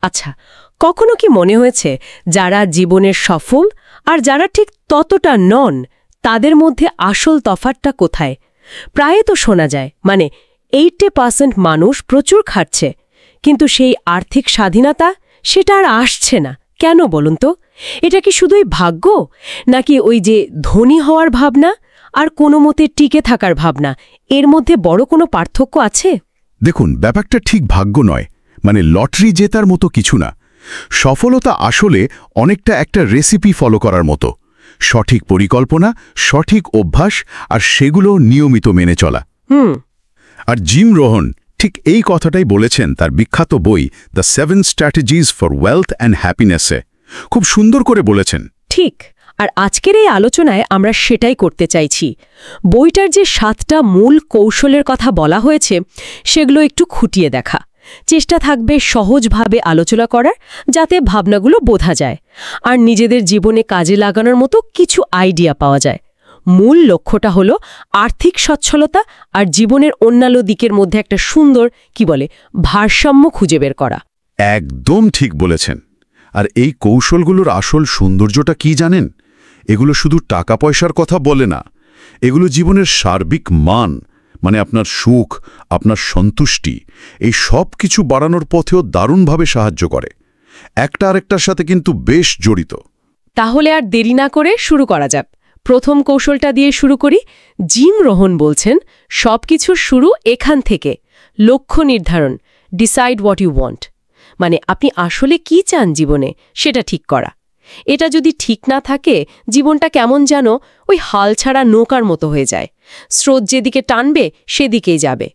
আচ্ছা, কখনো কি মনে হয়েছে যারা জীবনের সফল আর যারা ঠিক ততটা নন তাদের মধ্যে আসল তফাৎটা কোথায়? প্রায় তো শোনা যায়, মানে 80% মানুষ প্রচুর খাচ্ছে, কিন্তু সেই আর্থিক স্বাধীনতা সেটা আর আসছে না। কেন বলুন তো? এটা কি শুধুই ভাগ্য, নাকি ওই যে ধনী হওয়ার ভাবনা আর কোনো মতে টিকে থাকার ভাবনা, এর মধ্যে বড় কোনো পার্থক্য আছে? দেখুন, ব্যাপারটা ঠিক ভাগ্য নয়, মানে লটারি জেতার মতো কিছু না। সফলতা আসলে অনেকটা একটা রেসিপি ফলো করার মতো। সঠিক পরিকল্পনা, সঠিক অভ্যাস আর সেগুলো নিয়মিত মেনে চলা। আর জিম রোহন ঠিক এই কথাটাই বলেছেন তার বিখ্যাত বই the 7 strategies for wealth and হ্যাপিনেসে। খুব সুন্দর করে বলেছেন। ঠিক, আর আজকের এই আলোচনায় আমরা সেটাই করতে চাইছি। বইটার যে 7টা মূল কৌশলের কথা বলা হয়েছে সেগুলো একটু খুঁটিয়ে দেখা। চেষ্টা থাকবে সহজভাবে আলোচনা করার, যাতে ভাবনাগুলো বোঝা যায় আর নিজেদের জীবনে কাজে লাগানোর মতো কিছু আইডিয়া পাওয়া যায়। মূল লক্ষ্যটা হলো আর্থিক সচ্ছলতা আর জীবনের অন্যান্য দিকের মধ্যে একটা সুন্দর ভারসাম্য খুঁজে বের করা। একদম ঠিক বলেছেন। আর এই কৌশলগুলোর আসল সৌন্দর্যটা কি জানেন? এগুলো শুধু টাকা পয়সার কথা বলে না, এগুলো জীবনের সার্বিক মান, মানে আপনার সুখ, আপনার সন্তুষ্টি, এই সব কিছু বাড়ানোর পথেও দারুণভাবে সাহায্য করে। একটা আরেকটার সাথে কিন্তু বেশ জড়িত। তাহলে আর দেরি না করে শুরু করা যাক। প্রথম কৌশলটা দিয়ে শুরু করি। জিম রোহন বলছেন, সবকিছুর শুরু এখান থেকে, লক্ষ্য নির্ধারণ, ডিসাইড হোয়াট ইউ ওয়ান্ট। মানে আপনি আসলে কি চান জীবনে সেটা ঠিক করা। এটা যদি ঠিক না থাকে, জীবনটা কেমন যেন ওই হাল ছাড়া নৌকার মতো হয়ে যায়। স্রোত যেদিকে টানবে সেদিকেই যাবে।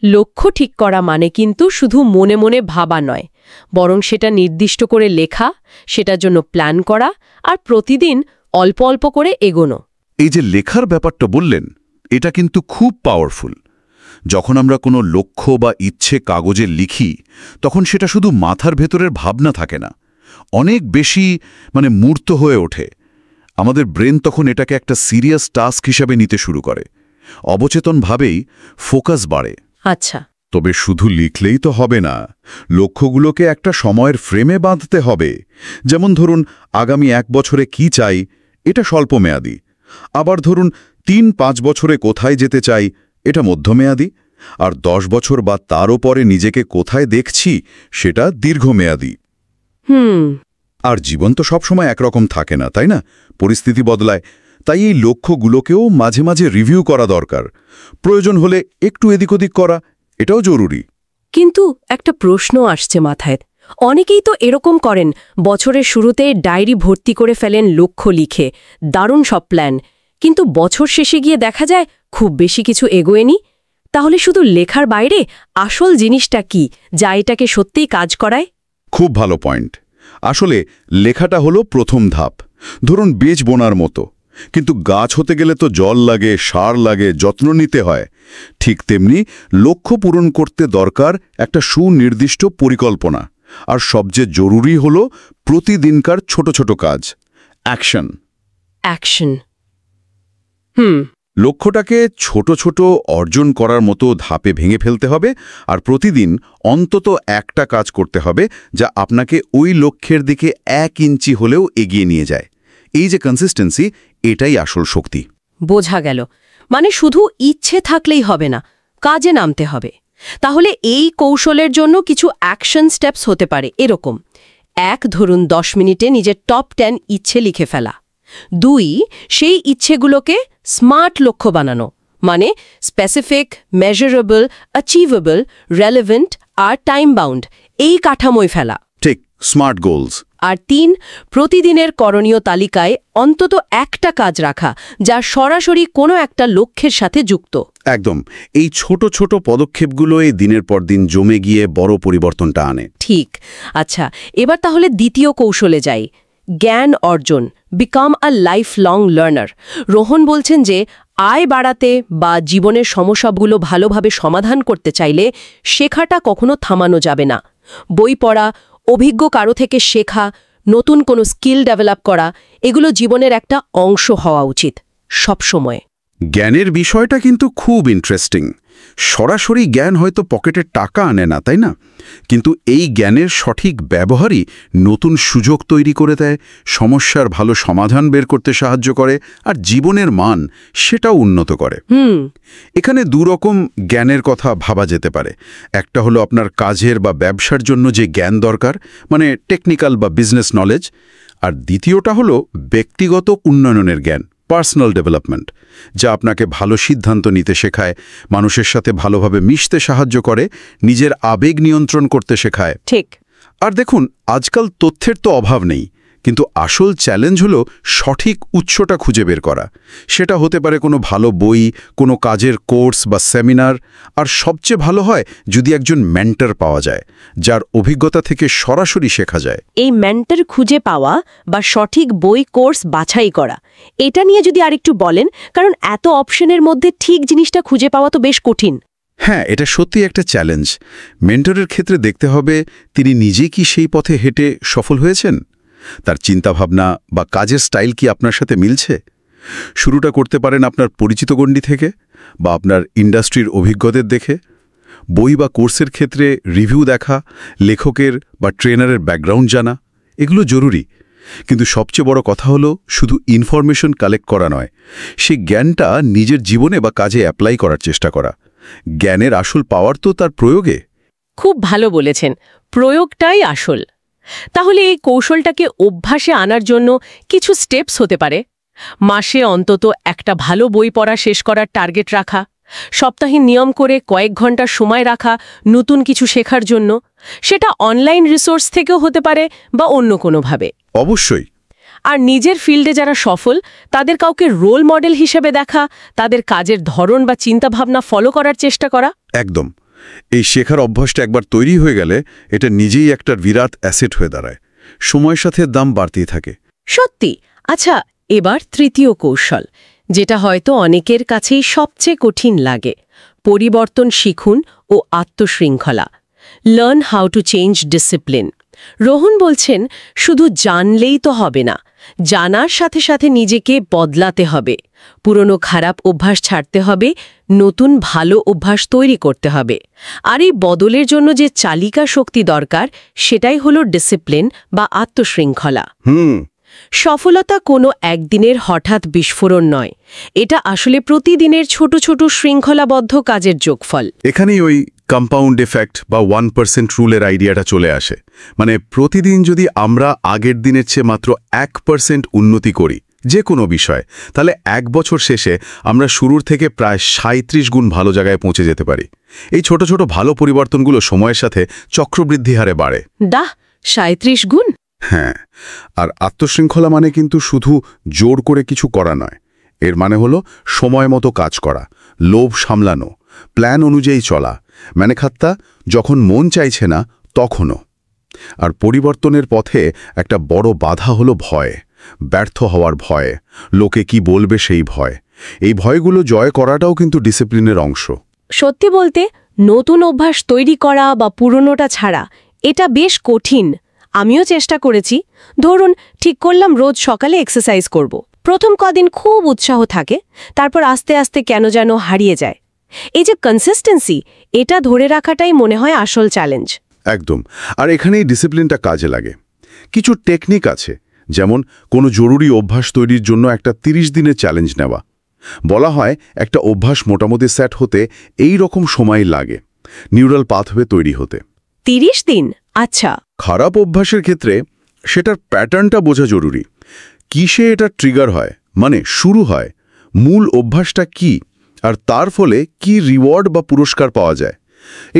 লক্ষ্য ঠিক করা মানে কিন্তু শুধু মনে মনে ভাবা নয়, বরং সেটা নির্দিষ্ট করে লেখা, সেটার জন্য প্ল্যান করা আর প্রতিদিন অল্প অল্প করে এগোনো। এই যে লেখার ব্যাপারটা বললেন, এটা কিন্তু খুব পাওয়ারফুল। যখন আমরা কোনো লক্ষ্য বা ইচ্ছে কাগজে লিখি, তখন সেটা শুধু মাথার ভেতরের ভাবনা থাকে না, অনেক বেশি মূর্ত হয়ে ওঠে। আমাদের ব্রেন তখন এটাকে একটা সিরিয়াস টাস্ক হিসাবে নিতে শুরু করে। অবচেতনভাবেই ফোকাস বাড়ে। আচ্ছা, তবে শুধু লিখলেই তো হবে না, লক্ষ্যগুলোকে একটা সময়ের ফ্রেমে বাঁধতে হবে। যেমন ধরুন, আগামী 1 বছরে কি চাই, এটা স্বল্পমেয়াদী। আবার ধরুন 3-5 বছরে কোথায় যেতে চাই, এটা মধ্যমেয়াদী। আর 10 বছর বা তারও পরে নিজেকে কোথায় দেখছি, সেটা দীর্ঘমেয়াদী। আর জীবন তো সবসময় একরকম থাকে না, তাই না? পরিস্থিতি বদলায়। তাই এই লক্ষ্যগুলোকেও মাঝে মাঝে রিভিউ করা দরকার। প্রয়োজন হলে একটু এদিক ওদিক করা, এটাও জরুরি। কিন্তু একটা প্রশ্ন আসছে মাথায়। অনেকেই তো এরকম করেন, বছরের শুরুতে ডায়েরি ভর্তি করে ফেলেন লক্ষ্য লিখে, দারুণ সব প্ল্যান, কিন্তু বছর শেষে গিয়ে দেখা যায় খুব বেশি কিছু এগোয়নি। তাহলে শুধু লেখার বাইরে আসল জিনিসটা কি, যা এটাকে সত্যিই কাজ করায়? খুব ভালো পয়েন্ট। আসলে লেখাটা হলো প্রথম ধাপ। ধরুন বীজ বোনার মতো, কিন্তু গাছ হতে গেলে তো জল লাগে, সার লাগে, যত্ন নিতে হয়। ঠিক তেমনি লক্ষ্য পূরণ করতে দরকার একটা সুনির্দিষ্ট পরিকল্পনা। আর সবচেয়ে জরুরি হলো প্রতিদিনকার ছোট ছোট কাজ, অ্যাকশন। লক্ষ্যটাকে ছোট ছোট অর্জন করার মতো ধাপে ভেঙে ফেলতে হবে, আর প্রতিদিন অন্তত একটা কাজ করতে হবে যা আপনাকে ওই লক্ষ্যের দিকে 1 ইঞ্চি হলেও এগিয়ে নিয়ে যায়। এই যে কনসিস্টেন্সি, এটাই আসল শক্তি। বোঝা গেল, মানে শুধু ইচ্ছে থাকলেই হবে না, কাজে নামতে হবে। তাহলে এই কৌশলের জন্য কিছু অ্যাকশন স্টেপস হতে পারে এরকম: 1, ধরুন 10 মিনিটে নিজের টপ 10 ইচ্ছে লিখে ফেলা। 2, সেই ইচ্ছেগুলোকে স্মার্ট লক্ষ্য বানানো, মানে স্পেসিফিক, মেজারেবল, অ্যাচিভেবল, রেলেভেন্ট আর টাইম বাউন্ড, এই কাঠামোয় ফেলা। ঠিক, স্মার্ট গোলস। আর 3, প্রতিদিনের করণীয় তালিকায় অন্তত একটা কাজ রাখা যা সরাসরি কোনো একটা লক্ষ্যের সাথে যুক্ত। একদম, এই ছোট ছোট পদক্ষেপগুলো এই দিনের পর দিন জমে গিয়ে বড় পরিবর্তনটা আনে। ঠিক। আচ্ছা, এবার তাহলে দ্বিতীয় কৌশলে যাই, জ্ঞান অর্জন, become a life long learner. Rohan বলছেন যে আয় বাড়াতে বা জীবনের সমস্যাগুলো ভালোভাবে সমাধান করতে চাইলে শেখাটা কখনো থামানো যাবে না। বই পড়া, অভিজ্ঞ কারো থেকে শেখা, নতুন কোনো স্কিল ডেভেলপ করা, এগুলো জীবনের একটা অংশ হওয়া উচিত সব সময়। জ্ঞানের বিষয়টা কিন্তু খুব ইন্টারেস্টিং। সরাসরি জ্ঞান হয়তো পকেটে টাকা আনে না, তাই না? কিন্তু এই জ্ঞানের সঠিক ব্যবহারই নতুন সুযোগ তৈরি করে দেয়, সমস্যার ভালো সমাধান বের করতে সাহায্য করে, আর জীবনের মান সেটাও উন্নত করে। এখানে দুরকম জ্ঞানের কথা ভাবা যেতে পারে। একটা হলো আপনার কাজের বা ব্যবসার জন্য যে জ্ঞান দরকার, মানে টেকনিক্যাল বা বিজনেস নলেজ, আর দ্বিতীয়টা হলো ব্যক্তিগত উন্নয়নের জ্ঞান, পার্সোনাল ডেভেলপমেন্ট, যা আপনাকে ভালো সিদ্ধান্ত নিতে শেখায়, মানুষের সাথে ভালোভাবে মিশতে সাহায্য করে, নিজের আবেগ নিয়ন্ত্রণ করতে শেখায়। ঠিক। আর দেখুন, আজকাল তথ্যের তো অভাব নেই, কিন্তু আসল চ্যালেঞ্জ হলো সঠিক উৎসটা খুঁজে বের করা। সেটা হতে পারে কোনো ভালো বই, কোনো কাজের কোর্স বা সেমিনার, আর সবচেয়ে ভালো হয় যদি একজন মেন্টর পাওয়া যায়, যার অভিজ্ঞতা থেকে সরাসরি শেখা যায়। এই মেন্টর খুঁজে পাওয়া বা সঠিক বই কোর্স বাছাই করা, এটা নিয়ে যদি আরেকটু বলেন, কারণ এত অপশনের মধ্যে ঠিক জিনিসটা খুঁজে পাওয়া তো বেশ কঠিন। হ্যাঁ, এটা সত্যি একটা চ্যালেঞ্জ। মেন্টরের ক্ষেত্রে দেখতে হবে তিনি নিজে কি সেই পথে হেঁটে সফল হয়েছেন, তার চিন্তাভাবনা বা কাজের স্টাইল কি আপনার সাথে মিলছে। শুরুটা করতে পারেন আপনার পরিচিত গণ্ডি থেকে বা আপনার ইন্ডাস্ট্রির অভিজ্ঞদের দেখে। বই বা কোর্সের ক্ষেত্রে রিভিউ দেখা, লেখকের বা ট্রেনারের ব্যাকগ্রাউন্ড জানা, এগুলো জরুরি। কিন্তু সবচেয়ে বড় কথা হলো শুধু ইনফরমেশন কালেক্ট করা নয়, সেই জ্ঞানটা নিজের জীবনে বা কাজে অ্যাপ্লাই করার চেষ্টা করা। জ্ঞানের আসল পাওয়ার তো তার প্রয়োগে। খুব ভালো বলেছেন, প্রয়োগটাই আসল। তাহলে এই কৌশলটাকে অভ্যাসে আনার জন্য কিছু স্টেপস হতে পারে। মাসে অন্তত একটা ভালো বই পড়া শেষ করার টার্গেট রাখা, সপ্তাহে নিয়ম করে কয়েক ঘন্টা সময় রাখা নতুন কিছু শেখার জন্য, সেটা অনলাইন রিসোর্স থেকেও হতে পারে বা অন্য কোনোভাবে। অবশ্যই। আর নিজের ফিল্ডে যারা সফল, তাদের কাউকে রোল মডেল হিসেবে দেখা, তাদের কাজের ধরন বা চিন্তাভাবনা ফলো করার চেষ্টা করা। একদম। এই শেখার অভ্যাসটা একবার তৈরি হয়ে গেলে এটা নিজেই একটা বিরাট অ্যাসেট হয়ে দাঁড়ায়। সময়ের সাথে দাম বাড়তেই থাকে। সত্যি। আচ্ছা, এবার তৃতীয় কৌশল, যেটা হয়তো অনেকের কাছেই সবচেয়ে কঠিন লাগে। পরিবর্তন শিখুন ও আত্মশৃঙ্খলা। Learn how to change discipline. Rohn বলছেন, শুধু জানলেই তো হবে না, জানার সাথে সাথে নিজেকে বদলাতে হবে। পুরনো খারাপ অভ্যাস ছাড়তে হবে, নতুন ভালো অভ্যাস তৈরি করতে হবে। আর এই বদলের জন্য যে চালিকা শক্তি দরকার, সেটাই হলো ডিসিপ্লিন বা আত্মশৃঙ্খলা। সফলতা কোনো একদিনের হঠাৎ বিস্ফোরণ নয়, এটা আসলে প্রতিদিনের ছোট ছোট শৃঙ্খলাবদ্ধ কাজের যোগফল। এখানেই ওই কম্পাউন্ড এফেক্ট বা 1% রুলের আইডিয়াটা চলে আসে। মানে প্রতিদিন যদি আমরা আগের দিনের চেয়ে মাত্র 1% উন্নতি করি যে কোনো বিষয়, তাহলে 1 বছর শেষে আমরা শুরুর থেকে প্রায় 37 গুণ ভালো জায়গায় পৌঁছে যেতে পারি। এই ছোট ছোট ভালো পরিবর্তনগুলো সময়ের সাথে চক্রবৃদ্ধি হারে বাড়ে। দাহ, 37 গুণ! হ্যাঁ, আর আত্মশৃঙ্খলা মানে কিন্তু শুধু জোর করে কিছু করা নয়। এর মানে হলো সময় মতো কাজ করা, লোভ সামলানো, প্ল্যান অনুযায়ী চলা, মানে খাত্তা যখন মন চাইছে না তখনও। আর পরিবর্তনের পথে একটা বড় বাধা হলো ভয়, ব্যর্থ হওয়ার ভয়, লোকে কি বলবে সেই ভয়। এই ভয়গুলো জয় করাটাও কিন্তু ডিসিপ্লিনের অংশ। সত্যি বলতে, নতুন অভ্যাস তৈরি করা বা পুরনোটা ছাড়া এটা বেশ কঠিন। আমিও চেষ্টা করেছি। ধরুন, ঠিক করলাম রোজ সকালে এক্সারসাইজ করব। প্রথম কদিন খুব উৎসাহ থাকে, তারপর আস্তে আস্তে কেন যেন হারিয়ে যায়। এই যে কনসিস্টেন্সি, এটা ধরে রাখাটাই মনে হয় আসল চ্যালেঞ্জ। একদম। আর এখানেই ডিসিপ্লিনটা কাজে লাগে। কিছু টেকনিক আছে, যেমন কোনো জরুরি অভ্যাস তৈরির জন্য একটা 30 দিনের চ্যালেঞ্জ নেওয়া। বলা হয় একটা অভ্যাস মোটামুটি সেট হতে এই রকম সময় লাগে নিউরাল পাথওয়ে তৈরি হতে। 30 দিন? আচ্ছা। খারাপ অভ্যাসের ক্ষেত্রে সেটার প্যাটার্নটা বোঝা জরুরি। কিসে এটা ট্রিগার হয়, মানে শুরু হয়, মূল অভ্যাসটা কি, আর তার ফলে কি রিওয়ার্ড বা পুরস্কার পাওয়া যায়।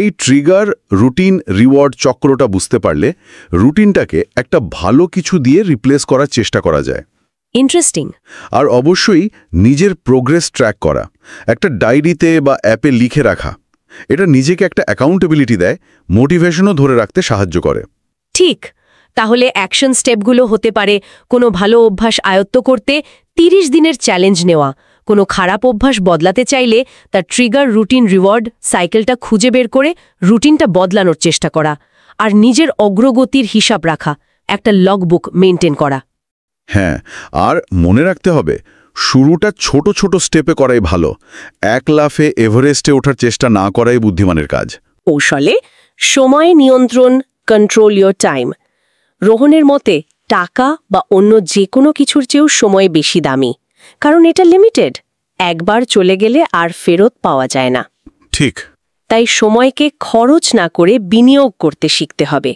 এই ট্রিগার, রুটিন, রিওয়ার্ড চক্রটা বুঝতে পারলে রুটিনটাকে একটা ভালো কিছু দিয়ে রিপ্লেস করার চেষ্টা করা যায়। ইন্টারেস্টিং। আর অবশ্যই নিজের প্রোগ্রেস ট্র্যাক করা, একটা ডায়েরিতে বা অ্যাপে লিখে রাখা, এটা নিজেকে একটা অ্যাকাউন্টেবিলিটি দেয়, মোটিভেশনও ধরে রাখতে সাহায্য করে। ঠিক। তাহলে অ্যাকশন স্টেপগুলো হতে পারে কোনো ভালো অভ্যাস আয়ত্ত করতে 30 দিনের চ্যালেঞ্জ নেওয়া, কোনো খারাপ অভ্যাস বদলাতে চাইলে তার ট্রিগার, রুটিন, রিওয়ার্ড সাইকেলটা খুঁজে বের করে রুটিনটা বদলানোর চেষ্টা করা, আর নিজের অগ্রগতির হিসাব রাখা, একটা লগবুক মেনটেন করা। হ্যাঁ, আর মনে রাখতে হবে শুরুটা ছোট ছোট স্টেপে করাই ভালো। এক লাফে এভারেস্টে ওঠার চেষ্টা না করাই বুদ্ধিমানের কাজ। কৌশলে সময় নিয়ন্ত্রণ, কন্ট্রোল ইয়োর টাইম। রোহনের মতে টাকা বা অন্য যে কোনো কিছুর চেয়েও সময় বেশি দামি, কারণ এটা লিমিটেড, একবার চলে গেলে আর ফেরত পাওয়া যায় না। ঠিক। তাই সময়কে খরচ না করে বিনিয়োগ করতে শিখতে হবে।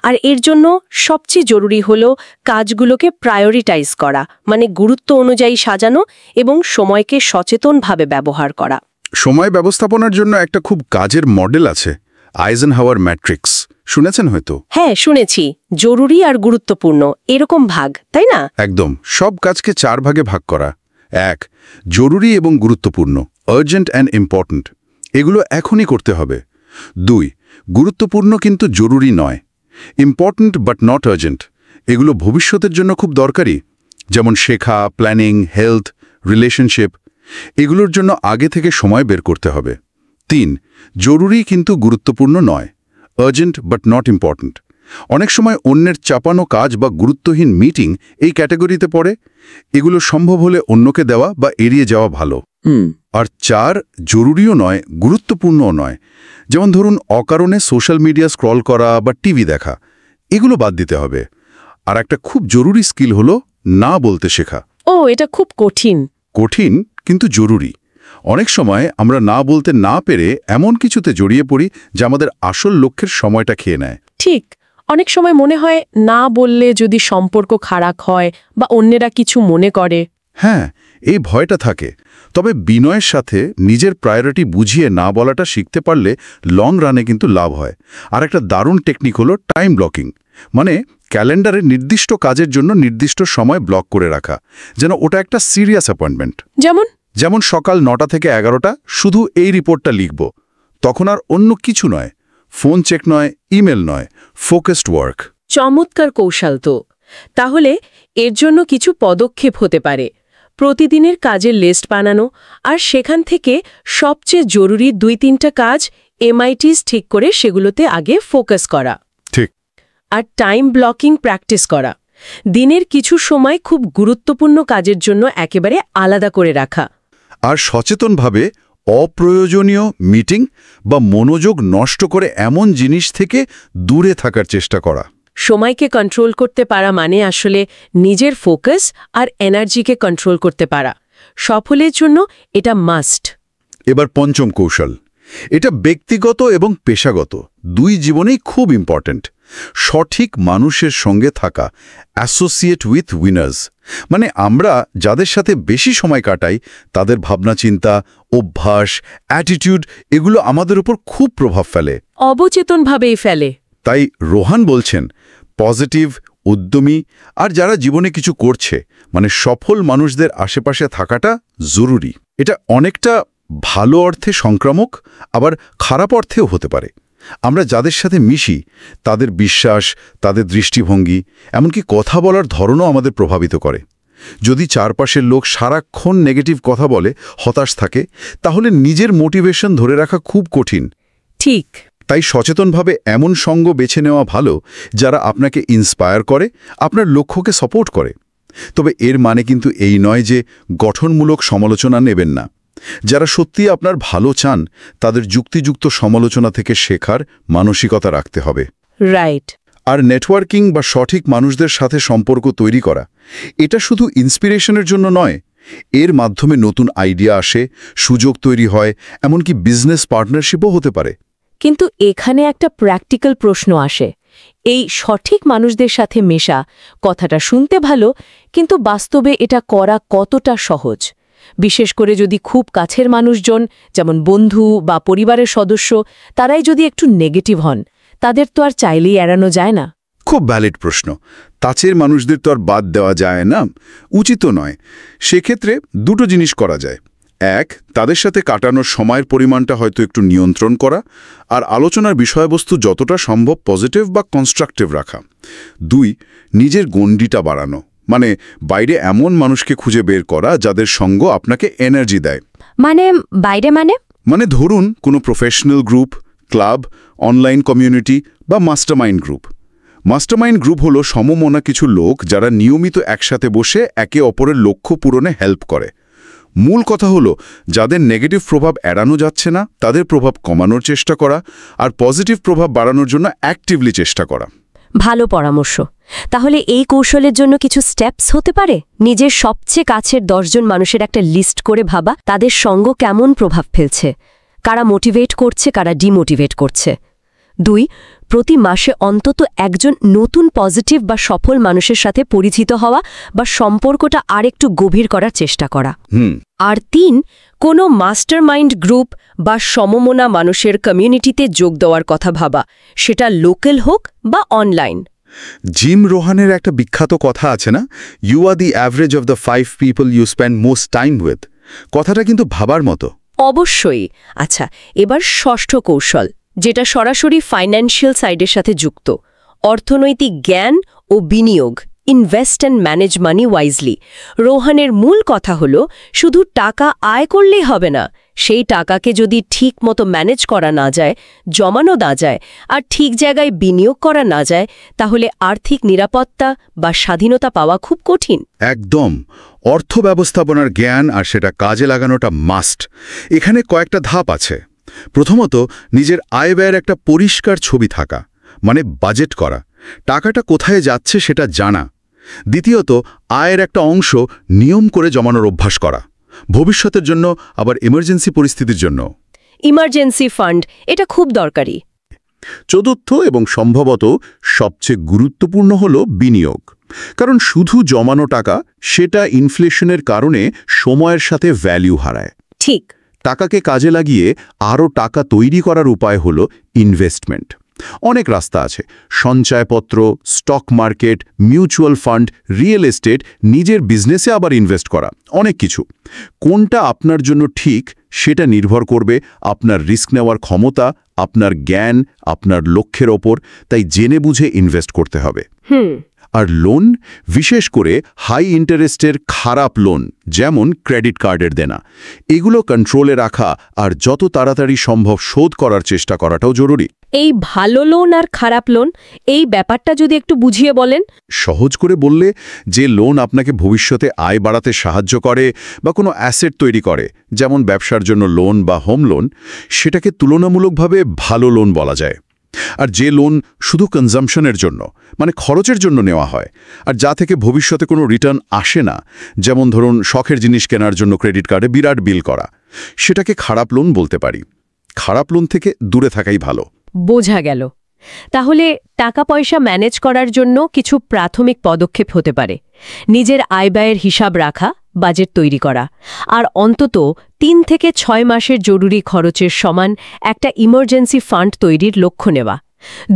আর এর জন্য সবচেয়ে জরুরি হলো কাজগুলোকে প্রায়োরিটাইজ করা, মানে গুরুত্ব অনুযায়ী সাজানো এবং সময়কে সচেতনভাবে ব্যবহার করা। সময় ব্যবস্থাপনার জন্য একটা খুব কাজের মডেল আছে, আইজেনহাওয়ার ম্যাট্রিক্স। শুনেছেন হয়তো? হ্যাঁ, শুনেছি। জরুরি আর গুরুত্বপূর্ণ এরকম ভাগ, তাই না? একদম। সব কাজকে 4 ভাগে ভাগ করা। 1. জরুরি এবং গুরুত্বপূর্ণ, আর্জেন্ট অ্যান্ড ইম্পর্ট্যান্ট, এগুলো এখনই করতে হবে। 2. গুরুত্বপূর্ণ কিন্তু জরুরি নয়, ইম্পর্ট্যান্ট বাট নট আর্জেন্ট, এগুলো ভবিষ্যতের জন্য খুব দরকারি, যেমন শেখা, প্ল্যানিং, হেলথ, রিলেশনশিপ, এগুলোর জন্য আগে থেকে সময় বের করতে হবে। 3. জরুরি কিন্তু গুরুত্বপূর্ণ নয়, আর্জেন্ট বাট নট ইম্পর্ট্যান্ট, অনেক সময় অন্যের চাপানো কাজ বা গুরুত্বহীন মিটিং এই ক্যাটাগরিতে পড়ে, এগুলো সম্ভব হলে অন্যকে দেওয়া বা এড়িয়ে যাওয়া ভালো। আর 4. জরুরিও নয়, গুরুত্বপূর্ণও নয়, যেমন ধরুন অকারণে সোশ্যাল মিডিয়া স্ক্রল করা বা টিভি দেখা, এগুলো বাদ দিতে হবে। আর একটা খুব জরুরি স্কিল হলো না বলতে শেখা। ও, এটা খুব কঠিন। কঠিন কিন্তু জরুরি। অনেক সময় আমরা না বলতে না পেরে এমন কিছুতে জড়িয়ে পড়ি যা আমাদের আসল লক্ষ্যের সময়টা খেয়ে নেয়। ঠিক। অনেক সময় মনে হয় না বললে যদি সম্পর্ক খারাপ হয় বা অন্যেরা কিছু মনে করে। হ্যাঁ, এই ভয়টা থাকে। তবে বিনয়ের সাথে নিজের প্রায়োরিটি বুঝিয়ে না বলাটা শিখতে পারলে লং রানে কিন্তু লাভ হয়। আর একটা দারুণ টেকনিক হলো টাইম ব্লকিং, মানে ক্যালেন্ডারে নির্দিষ্ট কাজের জন্য নির্দিষ্ট সময় ব্লক করে রাখা, যেন ওটা একটা সিরিয়াস অ্যাপয়েন্টমেন্ট। যেমন সকাল 9টা থেকে 11টা শুধু এই রিপোর্টটা লিখব, তখন আর অন্য কিছু নয়, ফোন চেক নয়, ইমেল নয়, ফোকাসড ওয়ার্ক। চমৎকার কৌশল তো। তাহলে এর জন্য কিছু পদক্ষেপ হতে পারে। প্রতিদিনের কাজের লিস্ট বানানো, আর সেখান থেকে সবচেয়ে জরুরি 2-3টা কাজ এমআইটিস ঠিক করে সেগুলোতে আগে ফোকাস করা। ঠিক। আর টাইম ব্লকিং প্র্যাকটিস করা, দিনের কিছু সময় খুব গুরুত্বপূর্ণ কাজের জন্য একেবারে আলাদা করে রাখা। আর সচেতনভাবে অপ্রয়োজনীয় মিটিং বা মনোযোগ নষ্ট করে এমন জিনিস থেকে দূরে থাকার চেষ্টা করা। সময়কে কন্ট্রোল করতে পারা মানে আসলে নিজের ফোকাস আর এনার্জিকে কন্ট্রোল করতে পারা। সফলের জন্য এটা মাস্ট। এবার পঞ্চম কৌশল, এটা ব্যক্তিগত এবং পেশাগত দুই জীবনেই খুব ইম্পর্ট্যান্ট। সঠিক মানুষের সঙ্গে থাকা, অ্যাসোসিয়েট উইথ উইনার্স, মানে আমরা যাদের সাথে বেশি সময় কাটাই তাদের ভাবনা চিন্তা, অভ্যাস, অ্যাটিটিউড, এগুলো আমাদের উপর খুব প্রভাব ফেলে, অবচেতনভাবেই ফেলে। তাই রোহান বলছেন পজিটিভ, উদ্যমী আর যারা জীবনে কিছু করছে, মানে সফল মানুষদের আশেপাশে থাকাটা জরুরি। এটা অনেকটা ভালো অর্থে সংক্রামক, আবার খারাপ অর্থেও হতে পারে। আমরা যাদের সাথে মিশি তাদের বিশ্বাস, তাদের দৃষ্টিভঙ্গি, এমনকি কথা বলার ধরনও আমাদের প্রভাবিত করে। যদি চারপাশের লোক সারাক্ষণ নেগেটিভ কথা বলে, হতাশ থাকে, তাহলে নিজের মোটিভেশন ধরে রাখা খুব কঠিন। ঠিক। তাই সচেতনভাবে এমন সঙ্গ বেছে নেওয়া ভালো যারা আপনাকে ইন্সপায়ার করে, আপনার লক্ষ্যকে সাপোর্ট করে। তবে এর মানে কিন্তু এই নয় যে গঠনমূলক সমালোচনা নেবেন না। যারা সত্যি আপনার ভালো চান তাদের যুক্তিযুক্ত সমালোচনা থেকে শেখার মানসিকতা রাখতে হবে। রাইট। আর নেটওয়ার্কিং বা সঠিক মানুষদের সাথে সম্পর্ক তৈরি করা, এটা শুধু ইন্সপিরেশনের জন্য নয়, এর মাধ্যমে নতুন আইডিয়া আসে, সুযোগ তৈরি হয়, এমনকি বিজনেস পার্টনারশিপও হতে পারে। কিন্তু এখানে একটা প্র্যাকটিক্যাল প্রশ্ন আসে। এই সঠিক মানুষদের সাথে মেশা, কথাটা শুনতে ভালো, কিন্তু বাস্তবে এটা করা কতটা সহজ? বিশেষ করে যদি খুব কাছের মানুষজন, যেমন বন্ধু বা পরিবারের সদস্য, তারাই যদি একটু নেগেটিভ হন, তাদের তো আর চাইলেই এড়ানো যায় না। খুব ভ্যালিড প্রশ্ন। কাছের মানুষদের তো আর বাদ দেওয়া যায় না, উচিত নয়। সেক্ষেত্রে দুটো জিনিস করা যায়। এক, তাদের সাথে কাটানোর সময়ের পরিমাণটা হয়তো একটু নিয়ন্ত্রণ করা, আর আলোচনার বিষয়বস্তু যতটা সম্ভব পজিটিভ বা কনস্ট্রাকটিভ রাখা। 2, নিজের গণ্ডিটা বাড়ানো, মানে বাইরে এমন মানুষকে খুঁজে বের করা যাদের সঙ্গ আপনাকে এনার্জি দেয়। বাইরে মানে ধরুন কোনো professional group, club, online community বা মাস্টারমাইন্ড গ্রুপ। মাস্টারমাইন্ড গ্রুপ হলো সমমনা কিছু লোক যারা নিয়মিত একসাথে বসে একে অপরের লক্ষ্য পূরণে হেল্প করে। মূল কথা হলো যাদের নেগেটিভ প্রভাব এড়ানো যাচ্ছে না তাদের প্রভাব কমানোর চেষ্টা করা, আর পজিটিভ প্রভাব বাড়ানোর জন্য অ্যাক্টিভলি চেষ্টা করা। ভালো পরামর্শ। তাহলে এই কৌশলের জন্য কিছু স্টেপস হতে পারে। নিজের সবচেয়ে কাছের 10 জন মানুষের একটা লিস্ট করে ভাবা তাদের সঙ্গ কেমন প্রভাব ফেলছে, কারা মোটিভেট করছে, কারা ডিমোটিভেট করছে। 2, প্রতি মাসে অন্তত একজন নতুন পজিটিভ বা সফল মানুষের সাথে পরিচিত হওয়া বা সম্পর্কটা আরেকটু গভীর করার চেষ্টা করা। আর 3, কোনো মাস্টারমাইন্ড গ্রুপ বা সমমনা মানুষের কমিউনিটিতে যোগ দেওয়ার কথা ভাবা, সেটা লোকাল হোক বা অনলাইন। জিম রোহানের একটা বিখ্যাত কথা আছে না, you are the average of the 5 people you spend most time with. কথাটা কিন্তু ভাবার মতো। অবশ্যই। আচ্ছা, এবার ষষ্ঠ কৌশল, যেটা সরাসরি ফাইন্যান্সিয়াল সাইডের সাথে যুক্ত, অর্থনৈতিক জ্ঞান ও বিনিয়োগ, invest and manage money wisely. রোহানের মূল কথা হলো শুধু টাকা আয় করলেই হবে না, সেই টাকাকে যদি ঠিক মতো ম্যানেজ করা না যায়, জমানো না যায় আর ঠিক জায়গায় বিনিয়োগ করা না যায়, তাহলে আর্থিক নিরাপত্তা বা স্বাধীনতা পাওয়া খুব কঠিন। একদম। অর্থ ব্যবস্থাপনার জ্ঞান আর সেটা কাজে লাগানোটা মাস্ট। এখানে কয়েকটা ধাপ আছে। প্রথমত, নিজের আয় ব্যয়ের একটা পরিষ্কার ছবি থাকা, মানে বাজেট করা, টাকাটা কোথায় যাচ্ছে সেটা জানা। দ্বিতীয়ত, আয়ের একটা অংশ নিয়ম করে জমানোর অভ্যাস করা, ভবিষ্যতের জন্য আবার এমার্জেন্সি পরিস্থিতির জন্য। ইমার্জেন্সি ফান্ড, এটা খুব দরকারি। চতুর্থ এবং সম্ভবত সবচেয়ে গুরুত্বপূর্ণ হল বিনিয়োগ। কারণ শুধু জমানো টাকা, সেটা ইনফ্লেশনের কারণে সময়ের সাথে ভ্যালু হারায়। ঠিক। টাকাকে কাজে লাগিয়ে আরও টাকা তৈরি করার উপায় হল ইনভেস্টমেন্ট। অনেক রাস্তা আছে, সঞ্চয়পত্র, stock market, mutual fund, real estate, নিজের বিজনেসে আবার ইনভেস্ট করা, অনেক কিছু। কোনটা আপনার জন্য ঠিক সেটা নির্ভর করবে আপনার রিস্ক নেওয়ার ক্ষমতা, আপনার জ্ঞান, আপনার লক্ষ্যের ওপর। তাই জেনে বুঝে ইনভেস্ট করতে হবে। আর লোন, বিশেষ করে হাই ইন্টারেস্টের খারাপ লোন যেমন ক্রেডিট কার্ডের দেনা, এগুলো কন্ট্রোলে রাখা আর যত তাড়াতাড়ি সম্ভব শোধ করার চেষ্টা করাটাও জরুরি। এই ভালো লোন আর খারাপ লোন, এই ব্যাপারটা যদি একটু বুঝিয়ে বলেন। সহজ করে বললে, যে লোন আপনাকে ভবিষ্যতে আয় বাড়াতে সাহায্য করে বা কোনো অ্যাসেট তৈরি করে, যেমন ব্যবসার জন্য লোন বা হোম লোন, সেটাকে তুলনামূলকভাবে ভালো লোন বলা যায়। আর যে লোন শুধু কনজাম্পশনের জন্য, মানে খরচের জন্য নেওয়া হয়, আর যা থেকে ভবিষ্যতে কোনো রিটার্ন আসে না, যেমন ধরুন শখের জিনিস কেনার জন্য ক্রেডিট কার্ডে বিরাট বিল করা, সেটাকে খারাপ লোন বলতে পারি। খারাপ লোন থেকে দূরে থাকাই ভালো। বোঝা গেল। তাহলে টাকা পয়সা ম্যানেজ করার জন্য কিছু প্রাথমিক পদক্ষেপ হতে পারে: নিজের আয় ব্যয়ের হিসাব রাখা, বাজেট তৈরি করা, আর অন্তত 3 থেকে 6 মাসের জরুরি খরচের সমান একটা ইমার্জেন্সি ফান্ড তৈরির লক্ষ্য নেওয়া।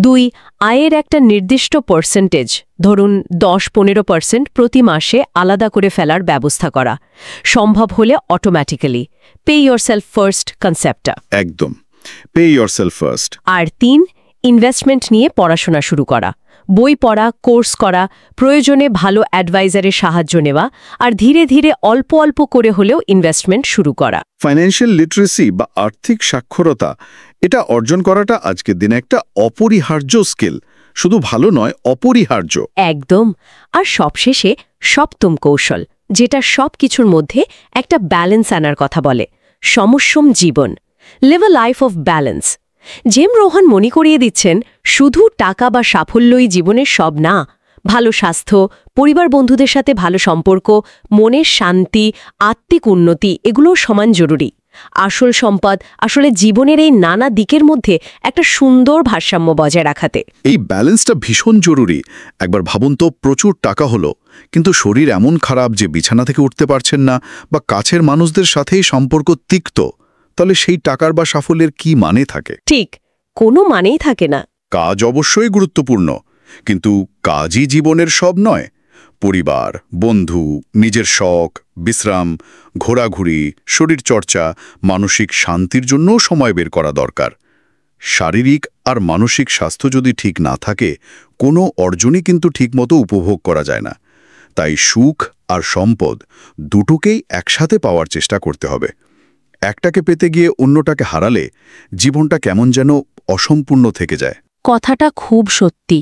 2, আয়ের একটা নির্দিষ্ট পার্সেন্টেজ, ধরুন 10-15% প্রতি মাসে আলাদা করে ফেলার ব্যবস্থা করা, সম্ভব হলে অটোমেটিক্যালি। পে ইয়োরসেলফ ফার্স্ট কনসেপ্টটা একদম, পে ইয়োরসেলফ ফার্স্ট। আর 3, ইনভেস্টমেন্ট নিয়ে পড়াশোনা শুরু করা, বই পড়া, কোর্স করা, প্রয়োজনে ভালো অ্যাডভাইজারের সাহায্য নেওয়া, আর ধীরে ধীরে অল্প অল্প করে হলেও ইনভেস্টমেন্ট শুরু করা। ফাইন্যান্সিয়াল লিটারেসি বা আর্থিক সাক্ষরতা, এটা অর্জন করাটা আজকের দিনে একটা অপরিহার্য স্কিল। শুধু ভালো নয়, অপরিহার্য। একদম। আর সবশেষে সপ্তম কৌশল, যেটা সব কিছুর মধ্যে একটা ব্যালেন্স আনার কথা বলে, সমসম জীবন, live a life of balance. Jim Rohn মনে করিয়ে দিচ্ছেন, শুধু টাকা বা সাফল্যই জীবনের সব না। ভালো স্বাস্থ্য, পরিবার বন্ধুদের সাথে ভালো সম্পর্ক, মনের শান্তি, আত্মিক উন্নতি, এগুলোও সমান জরুরি। আসল সম্পদ আসলে জীবনের এই নানা দিকের মধ্যে একটা সুন্দর ভারসাম্য বজায় রাখাতে। এই ব্যালেন্সটা ভীষণ জরুরি। একবার ভাবুন তো, প্রচুর টাকা হলো, কিন্তু শরীর এমন খারাপ যে বিছানা থেকে উঠতে পারছেন না, বা কাছের মানুষদের সাথেই সম্পর্ক তিক্ত, তাহলে সেই টাকার বা সাফল্যের কি মানে থাকে? ঠিক, কোনো মানেই থাকে না। কাজ অবশ্যই গুরুত্বপূর্ণ, কিন্তু কাজই জীবনের সব নয়। পরিবার, বন্ধু, নিজের শখ, বিশ্রাম, ঘোরাঘুরি, শরীরচর্চা, মানসিক শান্তির জন্যও সময় বের করা দরকার। শারীরিক আর মানসিক স্বাস্থ্য যদি ঠিক না থাকে, কোনো অর্জনই কিন্তু ঠিকমতো উপভোগ করা যায় না। তাই সুখ আর সম্পদ দুটোকেই একসাথে পাওয়ার চেষ্টা করতে হবে। একটাকে পেতে গিয়ে অন্যটাকে হারালে জীবনটা কেমন যেন অসম্পূর্ণ থেকে যায়। কথাটা খুব সত্যি।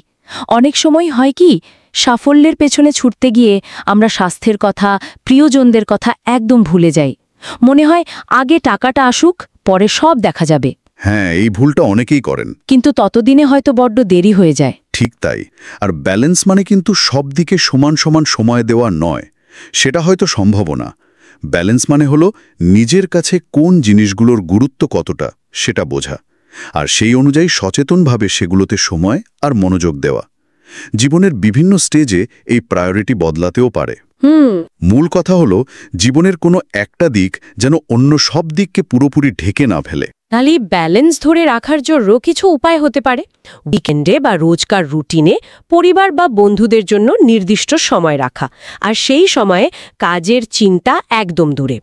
অনেক সময় হয় কি, সাফল্যের পেছনে ছুটতে গিয়ে আমরা স্বাস্থ্যের কথা, প্রিয়জনদের কথা একদম ভুলে যাই। মনে হয় আগে টাকাটা আসুক, পরে সব দেখা যাবে। হ্যাঁ, এই ভুলটা অনেকেই করেন। কিন্তু ততদিনে হয়তো বড্ড দেরি হয়ে যায়। ঠিক তাই। আর ব্যালেন্স মানে কিন্তু সব দিকে সমান সমান সময় দেওয়া নয়, সেটা হয়তো সম্ভব না। ব্যালেন্স মানে হলো নিজের কাছে কোন জিনিসগুলোর গুরুত্ব কতটা সেটা বোঝা, আর সেই অনুযায়ী সচেতনভাবে সেগুলোতে সময় আর মনোযোগ দেওয়া। জীবনের বিভিন্ন স্টেজে এই প্রায়োরিটি বদলাতেও পারে। মূল কথা হলো জীবনের কোনো একটা দিক যেন অন্য সব দিককে পুরোপুরি ঢেকে না ফেলে। তাহলে ব্যালেন্স ধরে রাখার জন্য কিছু উপায় হতে পারে। উইকেন্ডে বা রোজকার রুটিনে পরিবার বা বন্ধুদের জন্য নির্দিষ্ট সময় রাখা, আর সেই সময়ে কাজের চিন্তা একদম দূরে।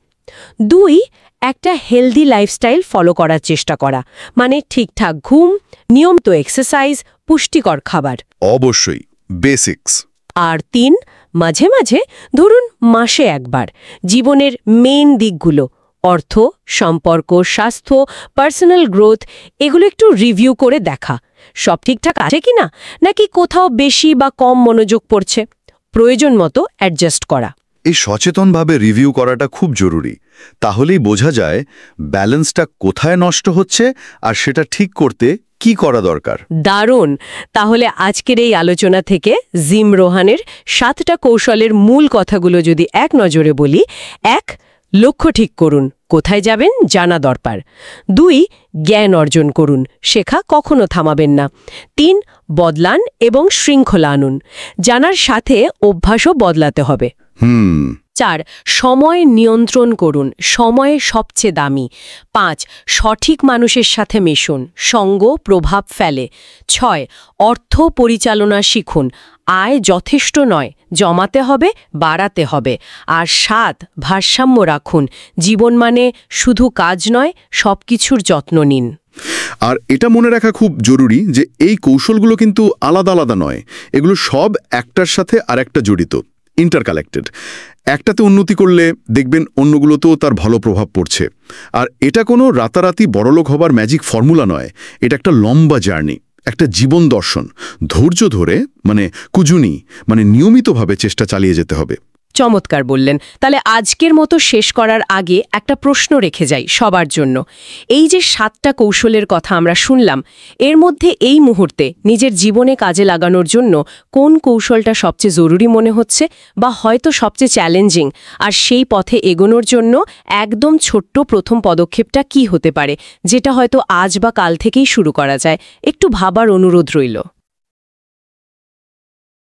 2, একটা হেলদি লাইফস্টাইল ফলো করার চেষ্টা করা, মানে ঠিকঠাক ঘুম, নিয়মিত এক্সারসাইজ, পুষ্টিকর খাবার। অবশ্যই বেসিক্স। আর 3, মাঝে মাঝে, ধরুন মাসে একবার, জীবনের মেইন দিকগুলো অর্থ, সম্পর্ক, স্বাস্থ্য, পার্সোনাল গ্রোথ এগুলো একটু রিভিউ করে দেখা সব ঠিকঠাক আছে কিনা, নাকি কোথাও বেশি বা কম মনোযোগ পড়ছে। প্রয়োজন মতো অ্যাডজাস্ট করা। এই সচেতনভাবে রিভিউ করাটা খুব জরুরি। তাহলেই বোঝা যায় ব্যালেন্সটা কোথায় নষ্ট হচ্ছে আর সেটা ঠিক করতে কি করা দরকার। দারুণ। তাহলে আজকের এই আলোচনা থেকে জিম রোহানের 7টা কৌশলের মূল কথাগুলো যদি এক নজরে বলি: 1, লক্ষ্য ঠিক করুন, কোথায় যাবেন জানা দরকার। 2, জ্ঞান অর্জন করুন, শেখা কখনো থামাবেন না। 3, বদলান এবং শৃঙ্খলা আনুন, জানার সাথে অভ্যাসও বদলাতে হবে। 4, সময় নিয়ন্ত্রণ করুন, সময় সবচেয়ে দামি। 5, সঠিক মানুষের সাথে মিশুন, সঙ্গ প্রভাব ফেলে। 6, অর্থ পরিচালনা শিখুন, আয় যথেষ্ট নয়, জমাতে হবে, বাড়াতে হবে। আর 7, ভারসাম্য রাখুন, জীবন মানে শুধু কাজ নয়, সবকিছুর যত্ন নিন। আর এটা মনে রাখা খুব জরুরি যে এই কৌশলগুলো কিন্তু আলাদা আলাদা নয়, এগুলো সব একটার সাথে আরেকটা জড়িত, ইন্টারকানেক্টেড। একটাতে উন্নতি করলে দেখবেন অন্যগুলোতেও তার ভালো প্রভাব পড়ছে। আর এটা কোনো রাতারাতি বড়লোক হবার ম্যাজিক ফর্মুলা নয়, এটা একটা লম্বা জার্নি, একটা জীবন দর্শন। ধৈর্য ধরে, মানে কুজুনি, মানে নিয়মিতভাবে চেষ্টা চালিয়ে যেতে হবে। চমৎকার বললেন। তাহলে আজকের মতো শেষ করার আগে একটা প্রশ্ন রেখে যাই সবার জন্য। এই যে 7টা কৌশলের কথা আমরা শুনলাম, এর মধ্যে এই মুহূর্তে নিজের জীবনে কাজে লাগানোর জন্য কোন কৌশলটা সবচেয়ে জরুরি মনে হচ্ছে, বা হয়তো সবচেয়ে চ্যালেঞ্জিং? আর সেই পথে এগোনোর জন্য একদম ছোট্ট প্রথম পদক্ষেপটা কি হতে পারে, যেটা হয়তো আজ বা কাল থেকেই শুরু করা যায়? একটু ভাবার অনুরোধ রইল।